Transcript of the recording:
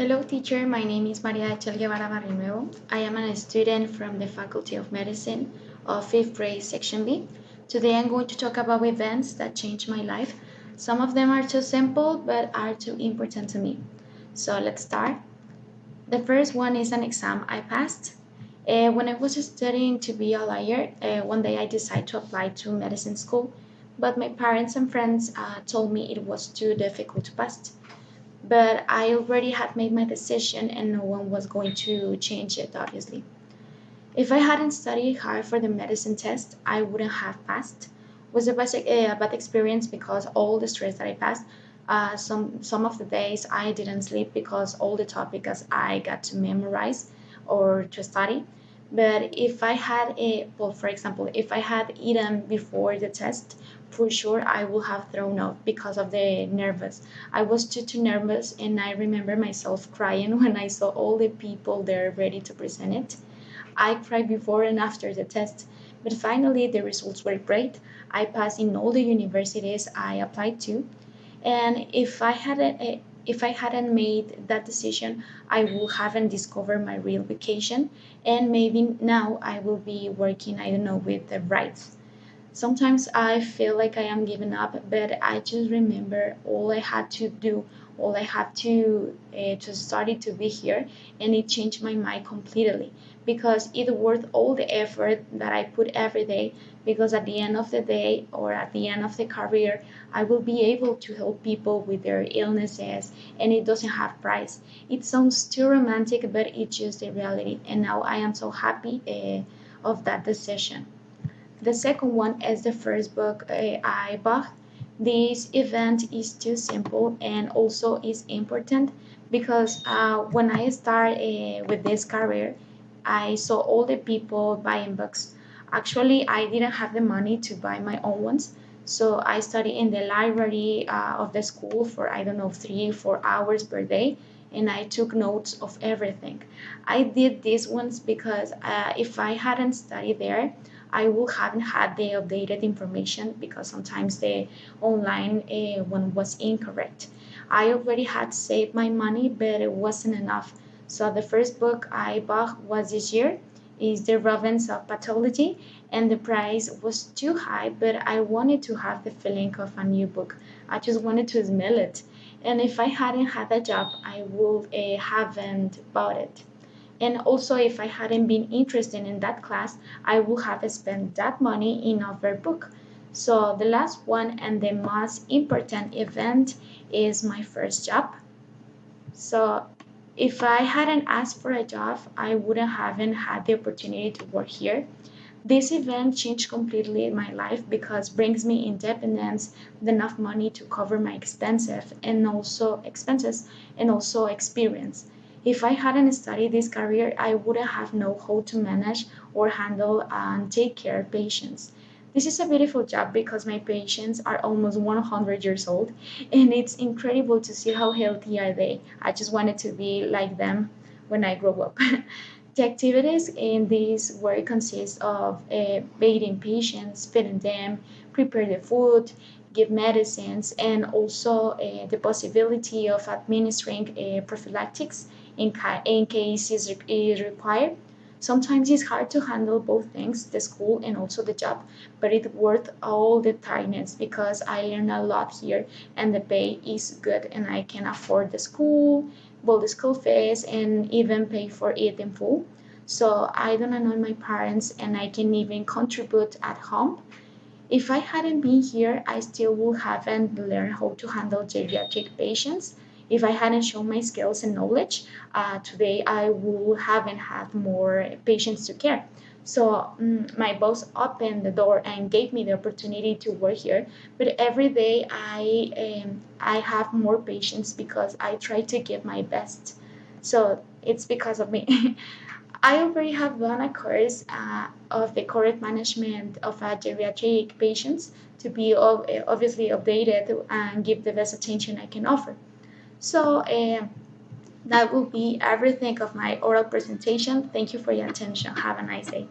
Hello, teacher. My name is Maria Echel Guevara Barrinuevo. I am a student from the Faculty of Medicine of 5th grade, Section B. Today I'm going to talk about events that changed my life. Some of them are too simple, but are too important to me. So let's start. The first one is an exam I passed. When I was studying to be a lawyer, one day I decided to apply to medicine school, but my parents and friends told me it was too difficult to pass, but I already had made my decision and no one was going to change it, obviously. If I hadn't studied hard for the medicine test, I wouldn't have passed. It was a bad experience because all the stress that I passed. Some of the days I didn't sleep because all the topics I got to memorize or to study. But if I had well, for example, if I had eaten before the test, for sure I would have thrown up because of the nervous. I was too nervous, and I remember myself crying when I saw all the people there ready to present it. I cried before and after the test, but finally the results were great. I passed in all the universities I applied to, and if I hadn't made that decision, I would haven't discovered my real vocation, and maybe now I will be working, I don't know, with the rights. Sometimes I feel like I am giving up, but I just remember all I had to do, all I had to start to be here, and it changed my mind completely because it worth all the effort that I put every day. Because at the end of the day or at the end of the career, I will be able to help people with their illnesses, and it doesn't have price. It sounds too romantic, but it's just the reality. And now I am so happy of that decision. The second one is the first book I bought. This event is too simple and also is important because when I started with this career, I saw all the people buying books. Actually, I didn't have the money to buy my own ones, so I studied in the library of the school for I don't know 3 4 hours per day, and I took notes of everything. I did these ones because if I hadn't studied there, I would haven't had the updated information because sometimes the online one was incorrect. I already had saved my money, but it wasn't enough. So the first book I bought was this year is The Rovens of Pathology, and the price was too high, but I wanted to have the feeling of a new book. I just wanted to smell it. And if I hadn't had a job, I would haven't bought it. And also, if I hadn't been interested in that class, I would have spent that money in other book. So the last one and the most important event is my first job. So if I hadn't asked for a job, I wouldn't haven't had the opportunity to work here. This event changed completely my life because brings me independence, enough money to cover my expenses and also experience. If I hadn't studied this career, I wouldn't have known how to manage or handle and take care of patients. This is a beautiful job because my patients are almost 100 years old, and it's incredible to see how healthy are they. I just wanted to be like them when I grow up. The activities in this work consist of bathing patients, feeding them, prepare the food, give medicines, and also the possibility of administering prophylactics in case is required. Sometimes it's hard to handle both things, the school and also the job, but it's worth all the tiredness because I learn a lot here and the pay is good and I can afford the school, well, the school fees, and even pay for it in full. So I don't annoy my parents and I can even contribute at home. If I hadn't been here, I still would haven't learned how to handle geriatric patients. If I hadn't shown my skills and knowledge, today I would haven't had more patients to care. So my boss opened the door and gave me the opportunity to work here. But every day I have more patients because I try to give my best. So it's because of me. I already have done a course of the correct management of geriatric patients to be obviously updated and give the best attention I can offer. So that will be everything of my oral presentation. Thank you for your attention. Have a nice day.